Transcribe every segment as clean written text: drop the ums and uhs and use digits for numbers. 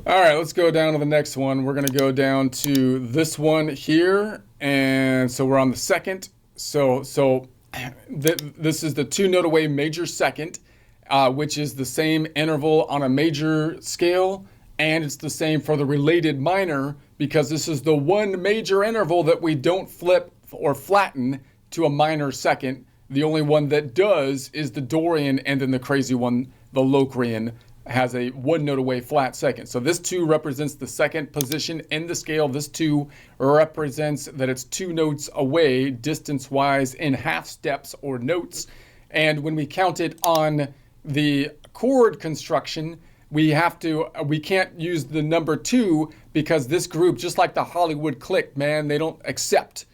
All right, let's go down to the next one. We're going to go down to this one here. And so we're on the second. This is the two note away major second, which is the same interval on a major scale. And it's the same for the related minor because this is the one major interval that we don't flip or flatten to a minor second. The only one that does is the Dorian, and then the crazy one, the Locrian, has a one note away flat second. So this 2 represents the second position in the scale. This 2 represents that it's 2 notes away distance-wise in half steps or notes. And when we count it on the chord construction, we can't use the number 2 because this group, just like the Hollywood clique, man, they don't accept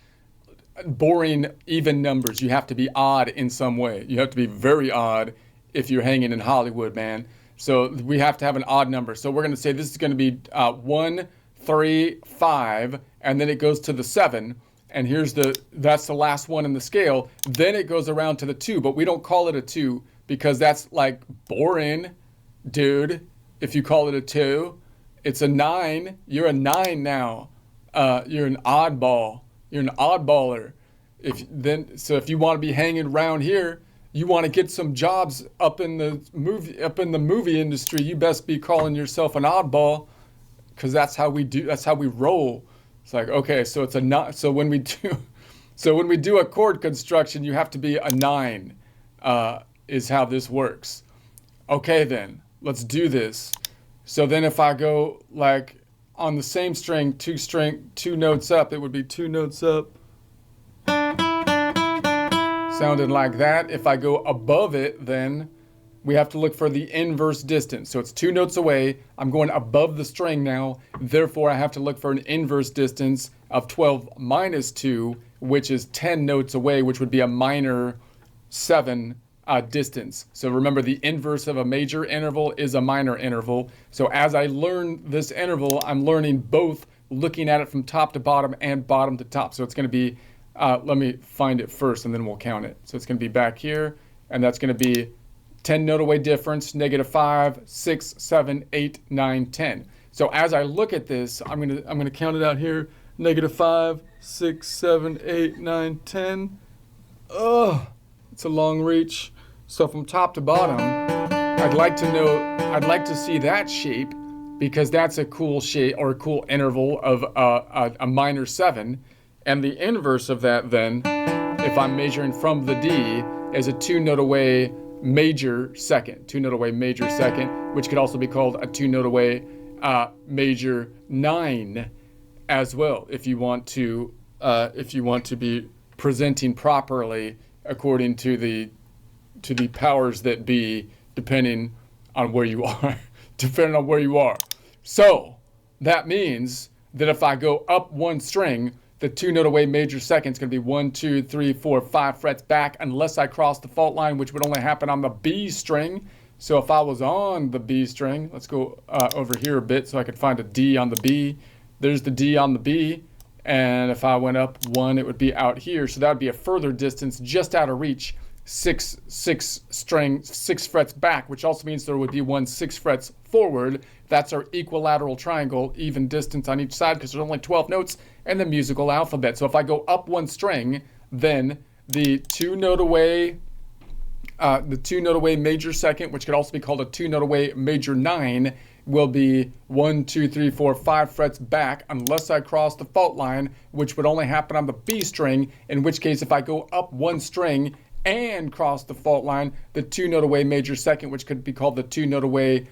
boring even numbers. You have to be odd in some way. You have to be very odd if you're hanging in Hollywood, man. So we have to have an odd number. So we're going to say this is going to be 1, 3, 5, and then it goes to the 7. And that's the last one in the scale. Then it goes around to the 2, but we don't call it a 2 because that's like boring, dude. If you call it a 2, it's a 9. You're a 9 now. You're an oddball. You're an oddballer. If you want to be hanging around here, you want to get some jobs up in the movie industry, you best be calling yourself an oddball, because that's how we roll. It's like, okay, so it's a not. So when we do a chord construction, you have to be a 9. Is how this works. Okay, then let's do this. So then if I go like on the same string, 2 notes up, it would be 2 notes up. Sounded like that. If I go above it, then we have to look for the inverse distance. So it's 2 notes away. I'm going above the string now. Therefore, I have to look for an inverse distance of 12 minus 2, which is 10 notes away, which would be a minor 7 distance. So remember, the inverse of a major interval is a minor interval. So as I learn this interval, I'm learning both looking at it from top to bottom and bottom to top. So it's going to be let me find it first and then we'll count it. So it's going to be back here, and that's going to be 10 note away difference, -5, 6, 7, 8, 9, 10. So as I look at this, I'm going to count it out here. -5, 6, 7, 8, 9, 10. Oh, it's a long reach. So from top to bottom, I'd like to see that shape, because that's a cool shape or a cool interval of a minor 7. And the inverse of that then, if I'm measuring from the D, is a 2 note away major second. 2 note away major second, which could also be called a 2 note away major 9 as well, if you want to be presenting properly according to the powers that be, depending on where you are. Depending on where you are. So that means that if I go up 1 string, the 2 note away major second is going to be 1, 2, 3, 4, 5 frets back, unless I cross the fault line, which would only happen on the B string. So if I was on the B string, let's go over here a bit so I could find a D on the B. There's the D on the B. And if I went up 1, it would be out here. So that would be a further distance just out of reach. 6 frets back, which also means there would be 1 6 frets forward. That's our equilateral triangle, even distance on each side, because there's only 12 notes in the musical alphabet. So if I go up 1 string, then the 2 note away major second, which could also be called a 2 note away major 9, will be 1, 2, 3, 4, 5 frets back, unless I cross the fault line, which would only happen on the B string, in which case if I go up 1 string and cross the fault line, the 2 note away major second, which could be called the 2 note away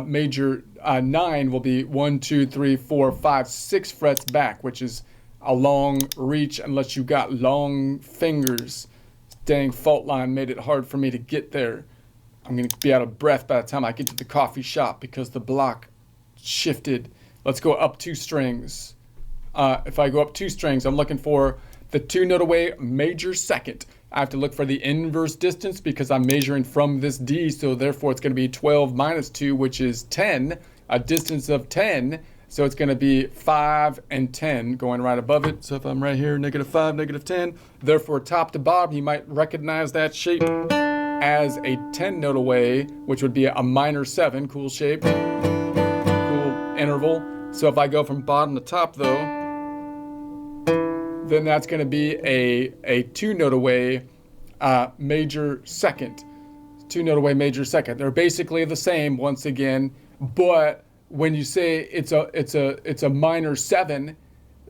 major 9, will be 1, 2, 3, 4, 5, 6 frets back, which is a long reach unless you got long fingers. Dang, fault line made it hard for me to get there. I'm going to be out of breath by the time I get to the coffee shop because the block shifted. Let's go up 2 strings. If I go up 2 strings, I'm looking for the 2 note away major second. I have to look for the inverse distance because I'm measuring from this D, so therefore it's going to be 12 minus 2, which is 10, a distance of 10. So it's going to be 5 and 10 going right above it. So if I'm right here, -5, -10, therefore top to bottom, you might recognize that shape as a 10 note away, which would be a minor 7, cool shape, cool interval. So if I go from bottom to top though, then that's going to be a 2-note away major second. 2-note away major second. They're basically the same once again, but when you say it's a minor 7,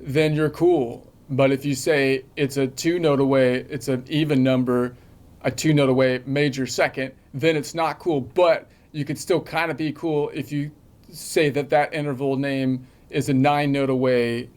then you're cool. But if you say it's a 2-note away, it's an even number, a 2-note away major second, then it's not cool. But you could still kind of be cool if you say that interval name is a 9-note away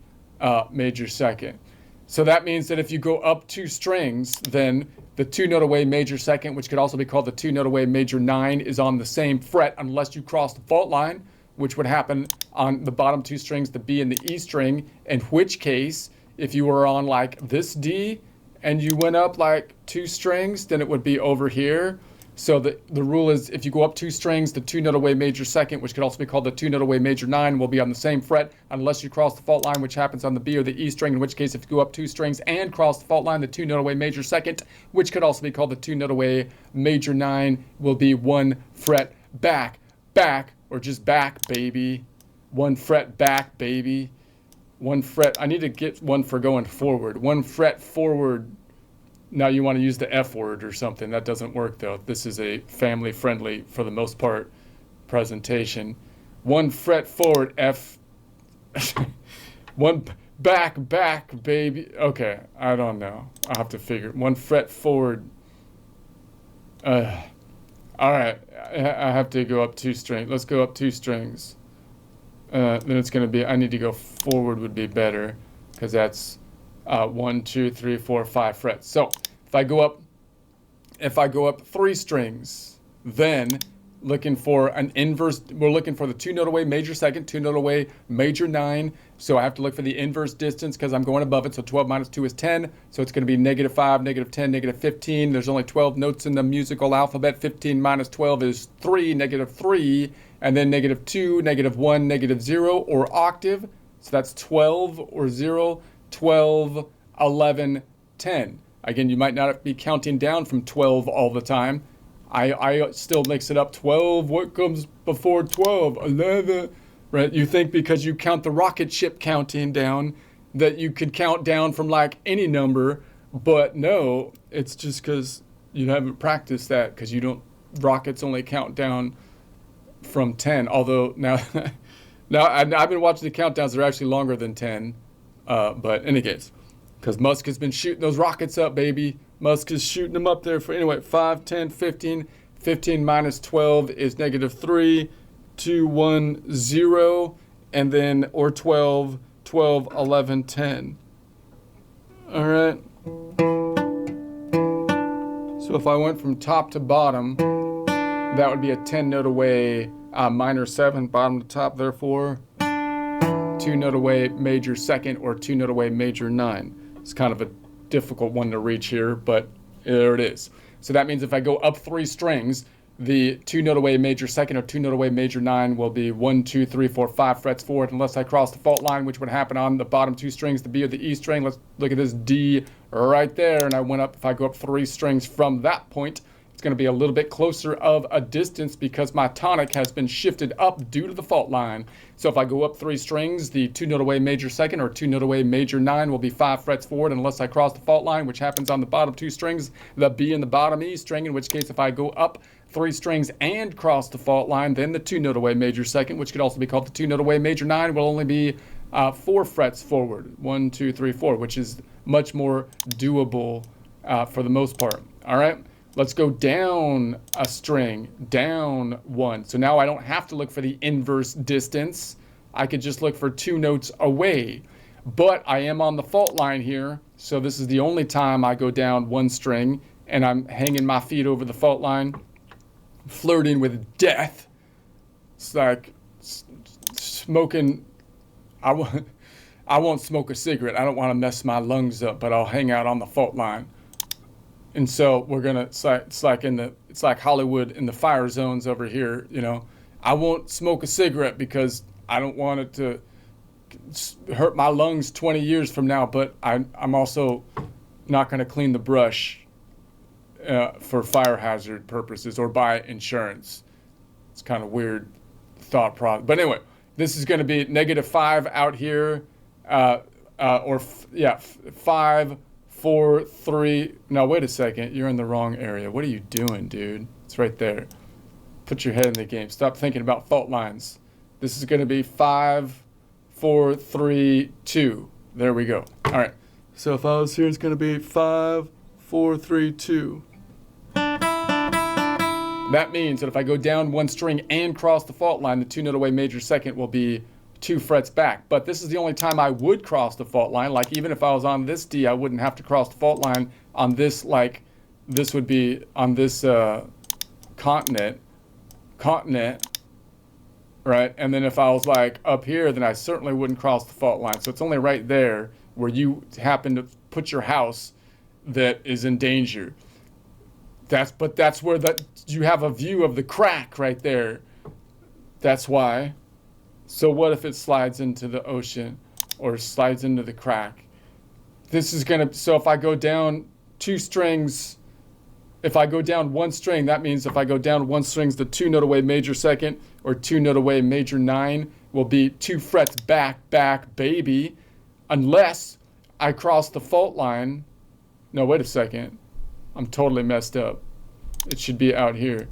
major second. So that means that if you go up 2 strings, then the 2-note away major second, which could also be called the 2-note away major 9, is on the same fret unless you cross the fault line, which would happen on the bottom 2 strings, the B and the E string, in which case, if you were on like this D and you went up like 2 strings, then it would be over here. So the rule is if you go up 2 strings, the 2-note away major second, which could also be called the 2-note away major 9, will be on the same fret unless you cross the fault line, which happens on the B or the E string, in which case if you go up 2 strings and cross the fault line, the 2-note away major second, which could also be called the 2-note away major 9, will be 1 fret back, or just back, baby. 1 fret back, baby. 1 fret. I need to get one for going forward. 1 fret forward. Now you want to use the F word or something. That doesn't work though. This is a family friendly, for the most part, presentation. 1 fret forward, F. 1 back, baby. Okay, I don't know. I'll have to figure. 1 fret forward. All right, I have to go up 2 strings. Let's go up 2 strings. Then it's going to be, I need to go forward would be better, because that's 1, 2, 3, 4, 5 frets. So if I go up 3 strings, then looking for an inverse, we're looking for the 2-note away major second, 2-note away major 9. So I have to look for the inverse distance because I'm going above it. So 12 minus 2 is 10. So it's going to be -5, -10, -15. There's only 12 notes in the musical alphabet. 15 minus 12 is 3, -3. And then -2, -1, -0, or octave. So that's 12 or 0, 12, 11, 10. Again, you might not be counting down from 12 all the time. I still mix it up. 12, what comes before 12? 11, right? You think because you count the rocket ship counting down that you could count down from like any number, but no, it's just because you haven't practiced that, because you don't, rockets only count down from 10. Although now I've been watching the countdowns, they're actually longer than 10. But in any case, because Musk has been shooting those rockets up, baby. Musk is shooting them up there for, anyway, 5, 10, 15. 15 minus 12 is -3, 2, 1, 0, and then, or 12, 12, 11, 10. All right. So if I went from top to bottom, that would be a 10-note away minor 7, bottom to top, therefore 2-note away major second, or 2-note away major 9. It's kind of a difficult one to reach here, but there it is. So that means if I go up 3 strings, the 2-note away major second or 2-note away major 9 will be 1, 2, 3, 4, 5 frets forward, unless I cross the fault line, which would happen on the bottom 2 strings, the B or the E string. Let's look at this D right there, and I went up. If I go up 3 strings from that point, it's going to be a little bit closer of a distance because my tonic has been shifted up due to the fault line. So if I go up 3 strings, the 2-note away major second or 2-note away major 9 will be 5 frets forward unless I cross the fault line, which happens on the bottom 2 strings, the B and the bottom E string, in which case if I go up 3 strings and cross the fault line, then the 2-note away major second, which could also be called the 2-note away major 9, will only be 4 frets forward. 1, 2, 3, 4, which is much more doable for the most part. All right. Let's go down a string, down 1. So now I don't have to look for the inverse distance. I could just look for 2 notes away. But I am on the fault line here, so this is the only time I go down 1 string, and I'm hanging my feet over the fault line, flirting with death. It's like smoking. I won't smoke a cigarette. I don't want to mess my lungs up, but I'll hang out on the fault line. And so we're gonna, it's like Hollywood in the fire zones over here, you know. I won't smoke a cigarette because I don't want it to hurt my lungs 20 years from now, but I'm also not gonna clean the brush for fire hazard purposes or buy insurance. It's kind of weird thought process. But anyway, This is going to be -5 out here, yeah, 5, 4, 3. No, wait a second. You're in the wrong area. What are you doing, dude? It's right there. Put your head in the game. Stop thinking about fault lines. This is going to be 5, 4, 3, 2. There we go. All right. So if I was here, it's going to be 5, 4, 3, 2. That means that if I go down one string and cross the fault line, the 2-note away major second will be 2 frets back. But this is the only time I would cross the fault line. Like even if I was on this D, I wouldn't have to cross the fault line on this, like this would be on this continent, right? And then if I was like up here, then I certainly wouldn't cross the fault line. So it's only right there where you happen to put your house that is in danger. But that's where you have a view of the crack right there. That's why. So what if it slides into the ocean or slides into the crack? This is gonna, so if I go down 2 strings, if I go down 1 string, that means if I go down 1 strings, the 2-note away major second or 2-note away major 9 will be 2 frets back, baby, unless I cross the fault line. No, wait a second. I'm totally messed up. It should be out here.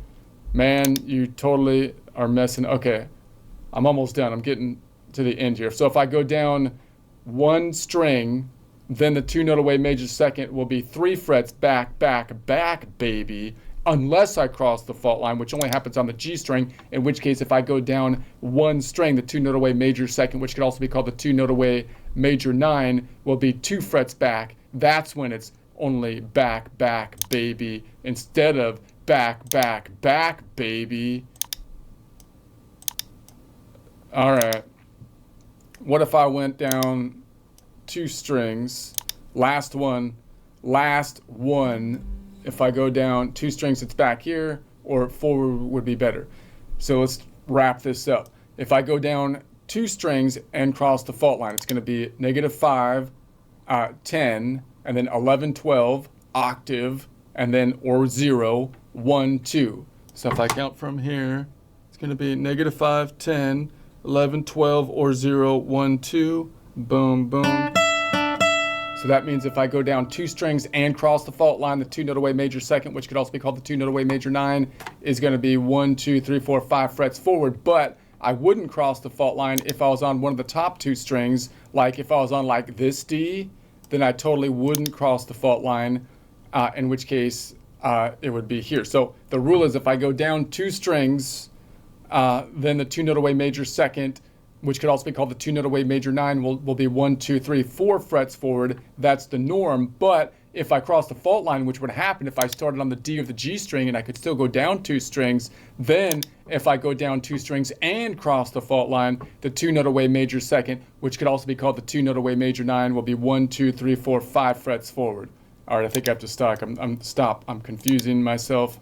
Man, you totally are messing. Okay, I'm almost done. I'm getting to the end here. So if I go down 1 string, then the 2-note away major second will be 3 frets back, baby, unless I cross the fault line, which only happens on the G string, in which case if I go down 1 string, the 2-note away major second, which could also be called the 2-note away major 9, will be 2 frets back. That's when it's only back, baby, instead of back, baby. All right. What if I went down 2 strings, last one, if I go down 2 strings, it's back here, or forward would be better. So let's wrap this up. If I go down 2 strings and cross the fault line, it's going to be -5, 10, and then 11, 12, octave, and then or 0, 1, 2. So if I count from here, it's going to be -5, 10, 11, 12, or 0, 1, 2, boom, boom. So that means if I go down 2 strings and cross the fault line, the 2-note away major second, which could also be called the 2-note away major 9, is going to be 1, 2, 3, 4, 5 frets forward. But I wouldn't cross the fault line if I was on one of the top 2 strings. Like if I was on like this D, then I totally wouldn't cross the fault line, in which case it would be here. So the rule is if I go down 2 strings, then the 2-note away major second, which could also be called the 2-note away major 9, will be 1, 2, 3, 4 frets forward. That's the norm. But if I cross the fault line, which would happen if I started on the D of the G string and I could still go down 2 strings, then if I go down 2 strings and cross the fault line, the 2-note away major second, which could also be called the 2-note away major 9, will be 1, 2, 3, 4, 5 frets forward. All right, I think I have to stop. I'm confusing myself.